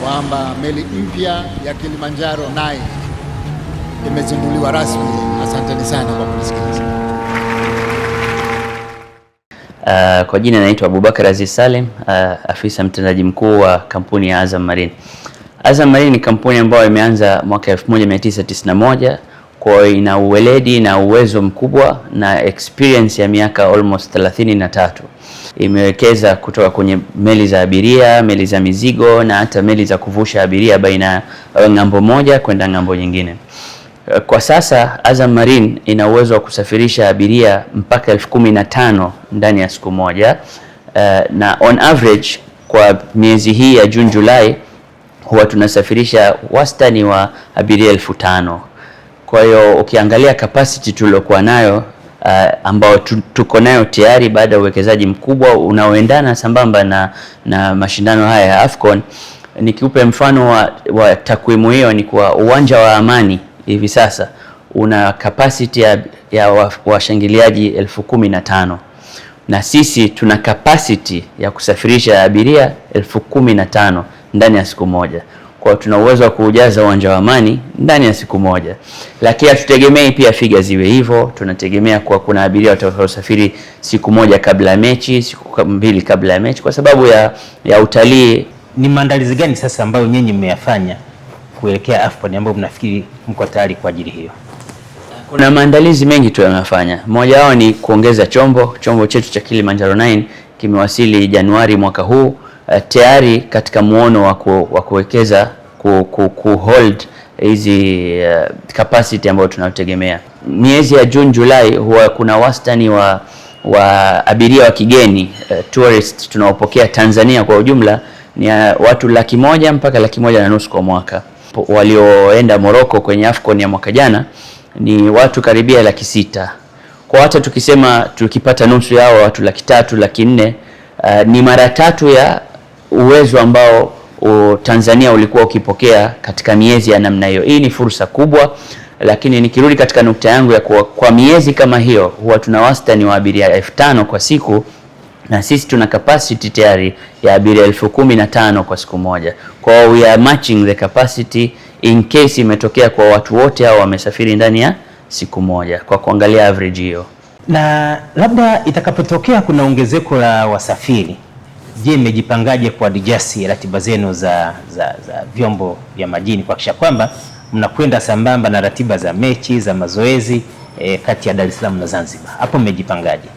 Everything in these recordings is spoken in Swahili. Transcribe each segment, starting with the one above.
kwamba meli mpya ya Kilimanjaro 9 imezinduliwa rasmi. Asanteni sana kwa kunisikiliza. Kwa jina naitwa Abubakar Aziz Salim, afisa mtendaji mkuu wa kampuni ya Azam Marine. Azam Marine ni kampuni ambayo imeanza mwaka 1991, kwa ina uweledi na uwezo mkubwa na experience ya miaka almost 33. Imewekeza kutoka kwenye meli za abiria, meli za mizigo na hata meli za kuvusha abiria baina ng'ambo moja kwenda ng'ambo nyingine. Kwa sasa Azam Marine ina uwezo wa kusafirisha abiria mpaka 15,000 ndani ya siku moja, na on average kwa miezi hii ya June July huwa tunasafirisha wastani wa abiria 5,000. Kwa hiyo ukiangalia capacity tuliokuwa nayo ambao tuko nayo tayari baada ya uwekezaji mkubwa unaoendana sambamba na mashindano haya ya AFCON, nikiupe mfano wa takwimu hiyo ni kwa uwanja wa Amani hivi sasa una capacity ya washangiliaji 15,000 na sisi tuna capacity ya kusafirisha abiria 15,000 ndani ya siku moja. Kwa tuna uwezo wa kuujaza uwanja wa Amani ndani ya siku moja. Lakini hatutegemei pia figa ziwe hivyo, tunategemea kwa kuna abiria watakaosafiri siku moja kabla ya mechi, siku mbili kabla ya mechi kwa sababu ya utalii. Ni maandalizi gani sasa ambayo nyinyi mmeyafanya kuelekea AFCON ambayo mnafikiri mko tayari kwa ajili hiyo? Kuna maandalizi mengi tunayofanya. Moja wao ni kuongeza chombo chetu cha Kilimanjaro 9 kimewasili Januari mwaka huu, tayari katika muono wa kuwekeza hold hizi capacity ambayo tunategemea. Miezi ya June July huwa kuna wastani wa abiria wa kigeni tourist tunaopokea Tanzania kwa ujumla ni watu 100,000 mpaka 150,000 kwa mwaka. Walioenda Morocco kwenye AFCON ya mwaka jana ni watu karibia 600,000. Kwa hata tukisema tukipata nusu yao watu 300,000, 400,000, ni mara 3 ya uwezo ambao Tanzania ulikuwa ukipokea katika miezi ya namna hiyo. Hii ni fursa kubwa, lakini nikirudi katika nukta yangu ya kwa miezi kama hiyo huwa tuna wastani wa abiria 5,000 kwa siku, na sisi tuna capacity tayari ya abiria 15,000 kwa siku moja. Kwa we are matching the capacity in case imetokea kwa watu wote hao wamesafiri ndani ya siku moja, kwa kuangalia average hiyo. Na labda itakapotokea kuna ongezeko la wasafiri, je, mmejipangaje kwa adjust ratiba zenu za vyombo vya majini kuhakikisha kwamba mnakwenda sambamba na ratiba za mechi za mazoezi kati ya Dar es Salaam na Zanzibar? Hapo mmejipangaje?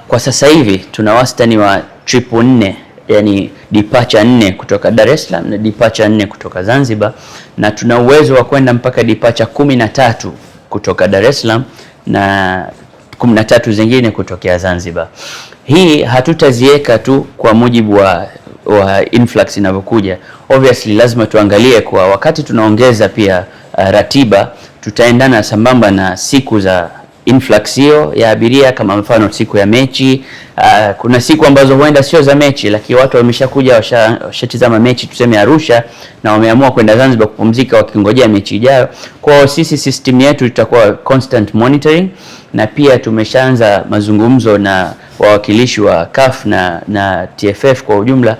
Kwa sasa hivi tuna wastani wa trip 4, yani departure 4 kutoka Dar es Salaam na departure 4 kutoka Zanzibar, na tuna uwezo wa kwenda mpaka departure 13 kutoka Dar es Salaam na 13 zingine kutokea Zanzibar. Hii hatutaziweka tu kwa mujibu wa influx inavyokuja. Obviously lazima tuangalie kwa wakati tunaongeza pia ratiba, tutaendana sambamba na siku za influx hiyo ya abiria. Kama mfano siku ya mechi, kuna siku ambazo huenda sio za mechi, lakini watu wameshakuja washatizama mechi tuseme Arusha na wameamua kwenda Zanzibar kupumzika wakingojea mechi ijayo. Kwa sisi system yetu itakuwa constant monitoring, na pia tumeshaanza mazungumzo na wawakilishi wa CAF na TFF kwa ujumla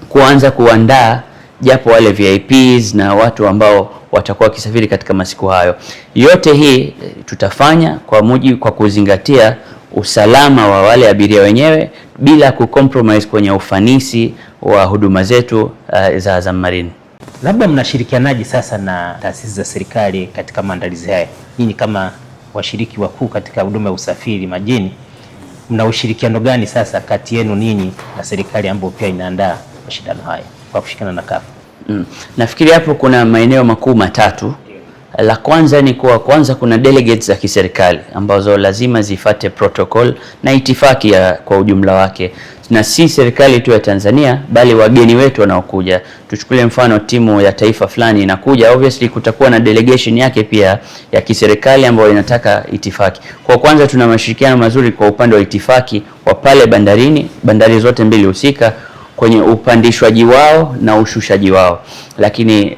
kuanza kuandaa japo wale VIPs na watu ambao watakuwa wakisafiri katika masiku hayo. Yote hii tutafanya kwa kuzingatia usalama wa wale abiria wenyewe bila kucompromise kwenye ufanisi wa huduma zetu za Azam Marine. Labda mnashirikianaje sasa na taasisi za serikali katika maandalizi haya? Nyinyi kama washiriki wakuu katika huduma ya usafiri majini, mna ushirikiano gani sasa kati yenu ninyi na serikali ambayo pia inaandaa mashindano haya kwa kushirikiana na CAF? Nafikiri hapo kuna maeneo makuu matatu. La kwanza ni kwanza kuna delegates za kiserikali ambazo lazima zifate protocol na itifaki kwa ujumla wake, na si serikali tu ya Tanzania bali wageni wetu wanaokuja. Tuchukulie mfano timu ya taifa fulani inakuja, obviously kutakuwa na delegation yake pia ya kiserikali ambayo inataka itifaki. Kwa kwanza tuna mashirikiano mazuri kwa upande wa itifaki wa pale bandarini, bandari zote mbili husika kwenye upandishwaji wao na ushushaji wao, lakini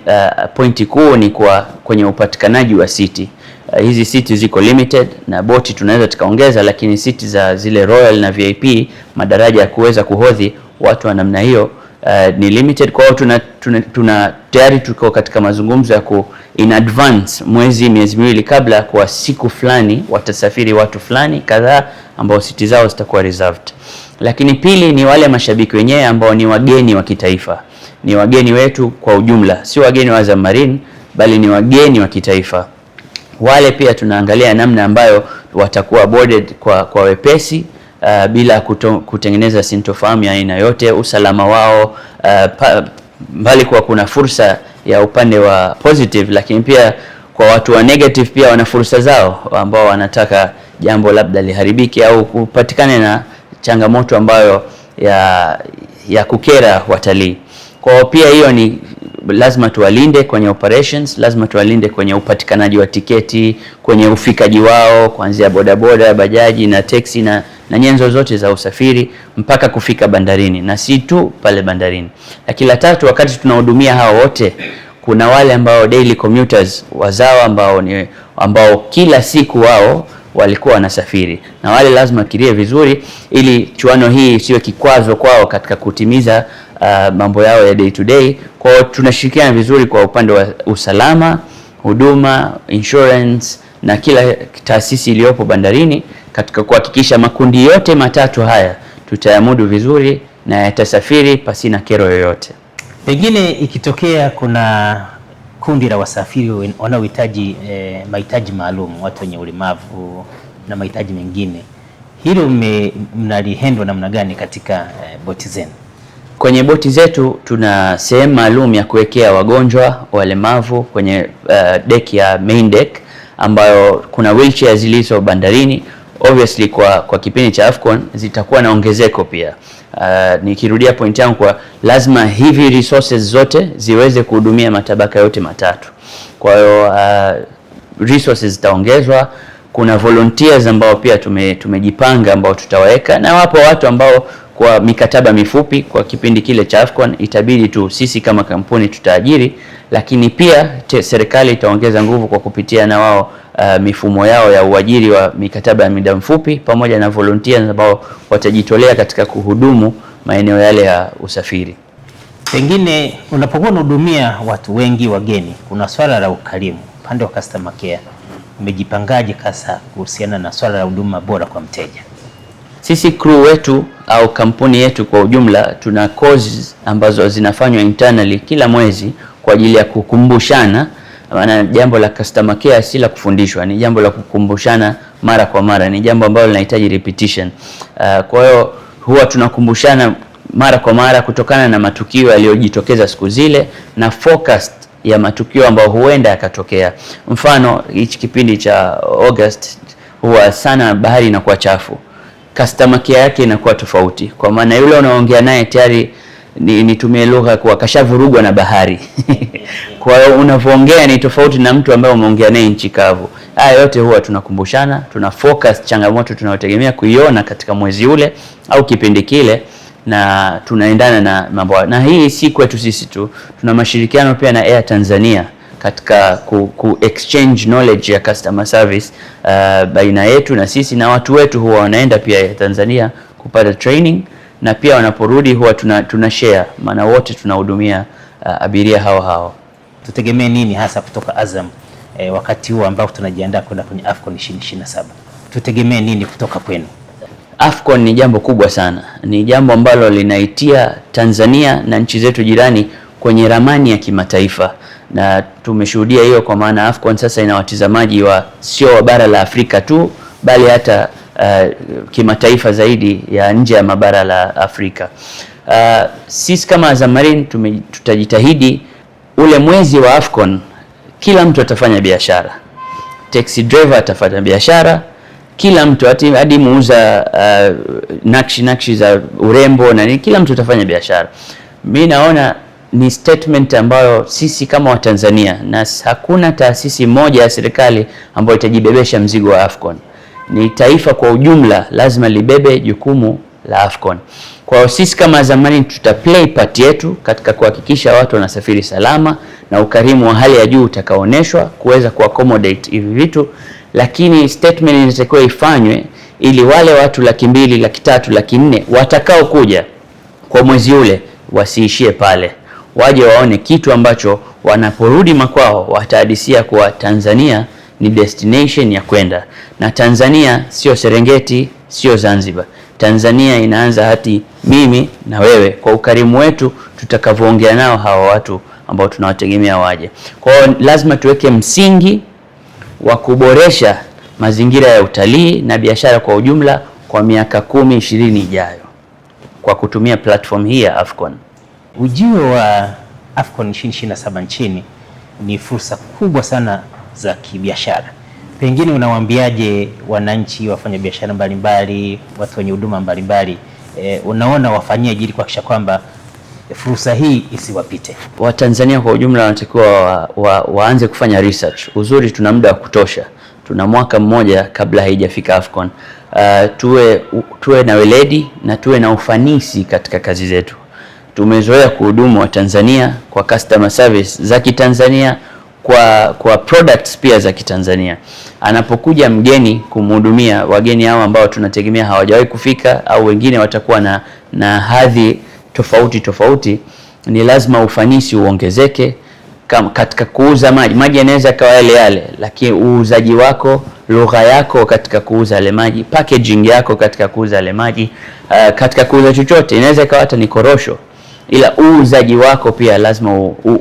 pointi kuu ni kwenye upatikanaji wa siti. Hizi siti ziko limited na boti tunaweza tukaongeza, lakini siti za zile Royal na VIP madaraja ya kuweza kuhodhi watu wa namna hiyo ni limited. Kwa hiyo tuna tayari tuko katika mazungumzo ya in advance, miezi miwili kabla, kwa siku fulani watasafiri watu fulani kadhaa ambao siti zao zitakuwa reserved. Lakini pili ni wale mashabiki wenyewe ambao ni wageni wa kitaifa, ni wageni wetu kwa ujumla, sio wageni wa Azam Marine bali ni wageni wa kitaifa. Wale pia tunaangalia namna ambayo watakuwa boarded kwa wepesi, bila kutengeneza sintofahamu ya aina yote, usalama wao, mbali kwa kuna fursa ya upande wa positive, lakini pia kwa watu wa negative pia wana fursa zao, ambao wanataka jambo labda liharibiki au kupatikane na changamoto ambayo ya kukera watalii. Kwa pia hiyo ni lazima tuwalinde kwenye operations, lazima tuwalinde kwenye upatikanaji wa tiketi, kwenye ufikaji wao kuanzia bodaboda, bajaji na teksi na nyenzo zote za usafiri mpaka kufika bandarini, na si tu pale bandarini. Lakini la tatu, wakati tunahudumia hao wote, kuna wale ambao daily commuters wazao ambao kila siku wao walikuwa wanasafiri, na wale lazima kirie vizuri ili chuano hii isiwe kikwazo kwao katika kutimiza mambo yao ya day to day. Kwa hiyo tunashirikiana vizuri kwa upande wa usalama, huduma, insurance na kila taasisi iliyopo bandarini katika kuhakikisha makundi yote matatu haya tutayamudu vizuri na yatasafiri pasina kero yoyote. Pengine ikitokea kuna kundi la wasafiri wanaohitaji mahitaji maalum, watu wenye ulemavu na mahitaji mengine, hilo mnalihandle namna gani katika boti zenu? Kwenye boti zetu tuna sehemu maalum ya kuwekea wagonjwa walemavu kwenye deck ya main deck, ambayo kuna wheelchair zilizo bandarini. Obviously kwa kipindi cha AFCON zitakuwa na ongezeko pia. Nikirudia point yangu, kwa lazima hivi resources zote ziweze kuhudumia matabaka yote matatu. Kwa hiyo resources zitaongezwa. Kuna volunteers ambao pia tumejipanga ambao tutawaweka, na wapo watu ambao kwa mikataba mifupi kwa kipindi kile cha AFCON itabidi tu sisi kama kampuni tutaajiri, lakini pia serikali itaongeza nguvu kwa kupitia na wao mifumo yao ya uajiri wa mikataba ya muda mfupi, pamoja na volunteers ambao watajitolea katika kuhudumu maeneo yale ya usafiri. Pengine unapokuwa unahudumia watu wengi wageni, kuna swala la ukarimu upande wa customer care, umejipangaje kasa kuhusiana na swala la huduma bora kwa mteja? Sisi crew wetu au kampuni yetu kwa ujumla tuna courses ambazo zinafanywa internally kila mwezi kwa ajili ya kukumbushana. Maana jambo la customer care si la kufundishwa, ni jambo la kukumbushana mara kwa mara, ni jambo ambalo linahitaji repetition. Kwa hiyo huwa tunakumbushana mara kwa mara kutokana na matukio yaliyojitokeza siku zile na forecast ya matukio ambayo huenda yakatokea. Mfano, hichi kipindi cha August huwa sana bahari inakuwa chafu, customer care yake inakuwa tofauti, kwa maana yule unaongea naye tayari nitumie lugha kwa kashavurugwa na bahari. Kwa hiyo unavyoongea ni tofauti na mtu ambaye umeongea naye nchi kavu. Haya yote huwa tunakumbushana, tuna focus changamoto tunayotegemea kuiona katika mwezi ule au kipindi kile, na tunaendana na mambo. Na hii si kwetu sisi tu, tuna mashirikiano pia na Air Tanzania katika ku exchange knowledge ya customer service baina yetu na sisi, na watu wetu huwa wanaenda pia Air Tanzania kupata training, na pia wanaporudi huwa tuna share, maana wote tunahudumia abiria hao. Tutegemee nini hasa kutoka Azam wakati huu ambao tunajiandaa kwenda kwenye AFCON 2027? Tutegemee nini kutoka kwenu? AFCON ni jambo kubwa sana, ni jambo ambalo linaitia Tanzania na nchi zetu jirani kwenye ramani ya kimataifa, na tumeshuhudia hiyo, kwa maana AFCON sasa ina watazamaji sio wa bara la Afrika tu, bali hata kimataifa zaidi ya nje ya mabara la Afrika. Sisi kama Azam Marine tutajitahidi ule mwezi wa AFCON kila mtu atafanya biashara. Taxi driver atafanya biashara, kila mtu hadi muuza nakshi za urembo na kila mtu atafanya biashara. Mimi naona ni statement ambayo sisi kama Watanzania, na hakuna taasisi moja ya serikali ambayo itajibebesha mzigo wa AFCON. Ni taifa kwa ujumla lazima libebe jukumu la AFCON. Kwa hiyo sisi kama Azam Marine play part yetu katika kuhakikisha watu wanasafiri salama, na ukarimu wa hali ya juu utakaooneshwa kuweza kuaccommodate hivi vitu, lakini statement inatakiwa ifanywe ili wale watu 200,000, 300,000, 400,000 watakao kuja kwa mwezi ule wasiishie pale, waje waone kitu ambacho wanaporudi makwao watahadisia kuwa Tanzania ni destination ya kwenda. Na Tanzania sio Serengeti, sio Zanzibar. Tanzania inaanza hati mimi na wewe, kwa ukarimu wetu tutakavyoongea nao hawa watu ambao tunawategemea waje. Kwa hiyo lazima tuweke msingi wa kuboresha mazingira ya utalii na biashara kwa ujumla kwa miaka 10-20 ijayo kwa kutumia platform hii ya Afcon. Ujio wa Afcon 2027 nchini ni fursa kubwa sana za kibiashara. Pengine unawaambiaje wananchi, wafanya biashara mbalimbali, watu wenye huduma mbalimbali, unaona wafanyie ajili kuhakikisha kwamba fursa hii isiwapite? Watanzania kwa ujumla wanatakiwa waanze kufanya research. Uzuri tuna muda wa kutosha, tuna mwaka mmoja kabla haijafika Afcon. Tuwe na weledi na tuwe na ufanisi katika kazi zetu. Tumezoea kuhudumu wa Tanzania kwa customer service za Kitanzania, kwa products pia za Kitanzania. Anapokuja mgeni kumhudumia, wageni hao ambao tunategemea hawajawahi kufika au wengine watakuwa na hadhi tofauti, ni lazima ufanisi uongezeke. Katika kuuza maji yanaweza kawa yale, lakini uuzaji wako, lugha yako katika kuuza yale maji, packaging yako katika kuuza yale maji, katika kuuza chochote, inaweza kawa hata ni korosho, ila uuzaji wako pia lazima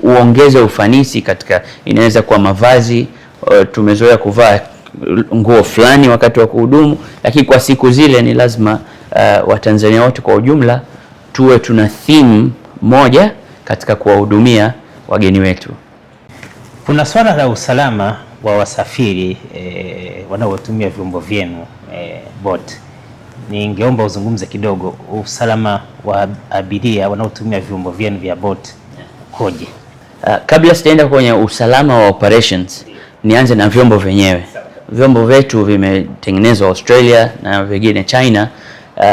uongeze ufanisi katika, inaweza kuwa mavazi. Tumezoea kuvaa nguo fulani wakati wa kuhudumu, lakini kwa siku zile ni lazima Watanzania wote kwa ujumla tuwe tuna theme moja katika kuwahudumia wageni wetu. Kuna swala la usalama wa wasafiri wanaotumia vyombo vyenu boat. Ningeomba uzungumze kidogo usalama wa abiria wanaotumia vyombo vyenu vya boat koje? Kabla sijaenda kwenye usalama wa operations, nianze na vyombo vyenyewe. Vyombo vyetu vimetengenezwa Australia na vingine China,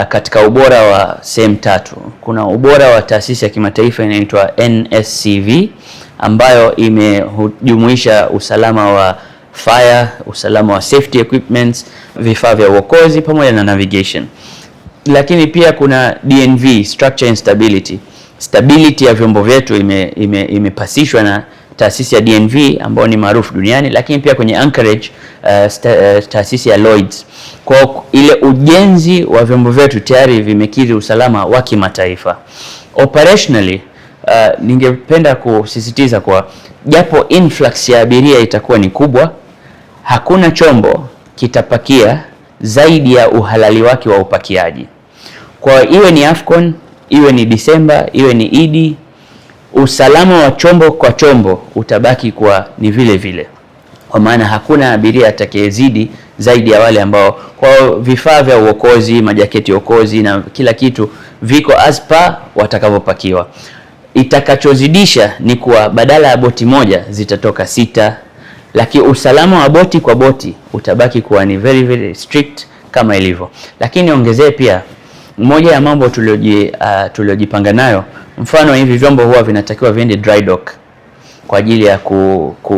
katika ubora wa sehemu 3. Kuna ubora wa taasisi ya kimataifa inaitwa NSCV ambayo imejumuisha usalama wa fire, usalama wa safety equipments, vifaa vya uokozi pamoja na navigation. Lakini pia kuna DNV, structure and stability. Stability ya vyombo vyetu imepasishwa na taasisi ya DNV ambayo ni maarufu duniani, lakini pia kwenye anchorage taasisi ya Lloyds. Kwa ile ujenzi wa vyombo vyetu tayari vimekidhi usalama wa kimataifa. Operationally, ningependa kusisitiza kwa japo influx ya abiria itakuwa ni kubwa, hakuna chombo kitapakia zaidi ya uhalali wake wa upakiaji. Kwa iwe ni Afcon, iwe ni Disemba, iwe ni Idi, usalama wa chombo kwa chombo utabaki kwa ni vile vile. Kwa maana hakuna abiria atakayezidi zaidi ya wale ambao, kwa vifaa vya uokozi, majaketi ya uokozi na kila kitu viko as per watakavyopakiwa. Itakachozidisha ni kuwa badala ya boti moja zitatoka 6, lakini usalama wa boti kwa boti utabaki kuwa ni very very strict kama ilivyo. Lakini ongezee pia moja ya mambo tuliojipanga nayo, mfano hivi vyombo huwa vinatakiwa viende dry dock kwa ajili ya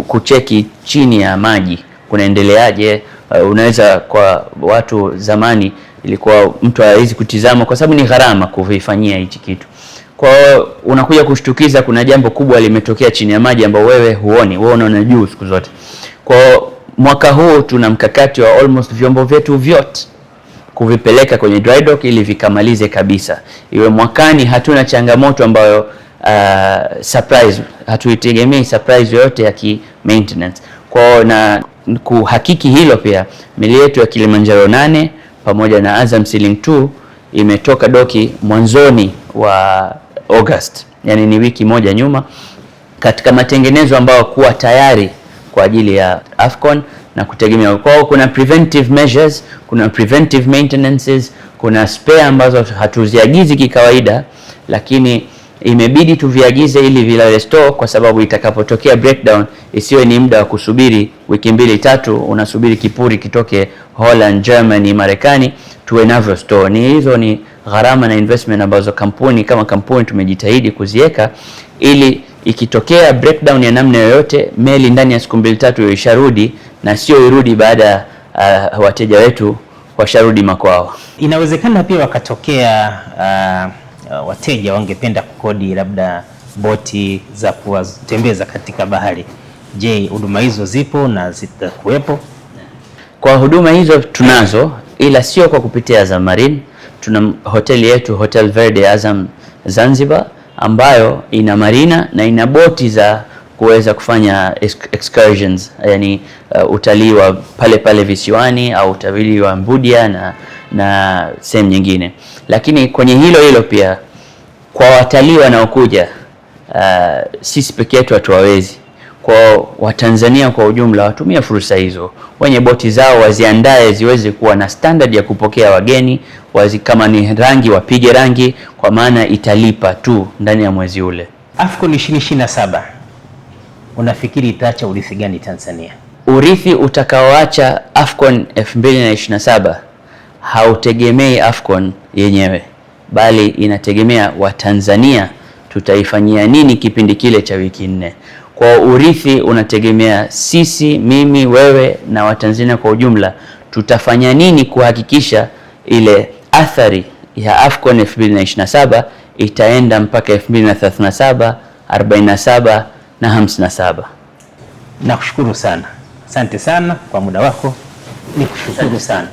kucheki chini ya maji kunaendeleaje. Unaweza, kwa watu zamani ilikuwa mtu hawezi kutizama kwa sababu ni gharama kuvifanyia hichi kitu. Kwa hiyo unakuja kushtukiza kuna jambo kubwa limetokea chini ya maji ambao wewe huoni, wewe unaona juu siku zote. Kwa mwaka huu tuna mkakati wa almost vyombo vyetu vyote kuvipeleka kwenye dry dock ili vikamalize kabisa. Iwe mwakani hatuna changamoto ambayo surprise, hatuitegemei surprise yoyote ya ki maintenance. Kwa na kuhakiki hilo pia, meli yetu ya Kilimanjaro 8 pamoja na Azam Ceiling 2 imetoka doki mwanzoni wa August, yani ni wiki moja nyuma, katika matengenezo ambayo kuwa tayari kwa ajili ya Afcon na kutegemea. Kwa kuna preventive measures, kuna preventive maintenances, kuna spare ambazo hatuziagizi kikawaida, lakini imebidi tuviagize ili vilale store, kwa sababu itakapotokea breakdown isiwe ni muda wa kusubiri wiki 2-3 unasubiri kipuri kitoke Holland, Germany, Marekani, tuwe navyo store. Hizo ni gharama na investment ambazo kama kampuni tumejitahidi kuziweka ili ikitokea breakdown ya namna yoyote, meli ndani ya siku 2-3 isharudi, na sio irudi baada wateja wetu washarudi makwao. Inawezekana pia wakatokea wateja wangependa kukodi labda boti za kuwatembeza katika bahari, je, huduma hizo zipo na zitakuwepo? Kwa huduma hizo tunazo, ila sio kwa kupitia Azam Marine. Tuna hoteli yetu Hotel Verde Azam Zanzibar ambayo ina marina na ina boti za kuweza kufanya excursions, yani utalii wa pale pale visiwani au utalii wa Mbudia na sehemu nyingine. Lakini kwenye hilo pia kwa watalii wanaokuja, sisi peke yetu hatuwawezi. Kwa Watanzania kwa ujumla watumia fursa hizo, wenye boti zao waziandae ziweze kuwa na standard ya kupokea wageni, kama ni rangi wapige rangi, kwa maana italipa tu ndani ya mwezi ule. AFCON 2027 unafikiri itaacha urithi gani Tanzania? Urithi utakaoacha AFCON 2027 hautegemei AFCON yenyewe, bali inategemea Watanzania tutaifanyia nini kipindi kile cha wiki 4. Kwa urithi unategemea sisi, mimi, wewe na Watanzania kwa ujumla tutafanya nini kuhakikisha ile athari ya AFCON 2027 itaenda mpaka 2037, 47 na 57. Nakushukuru sana. Asante sana kwa muda wako. Nikushukuru sana.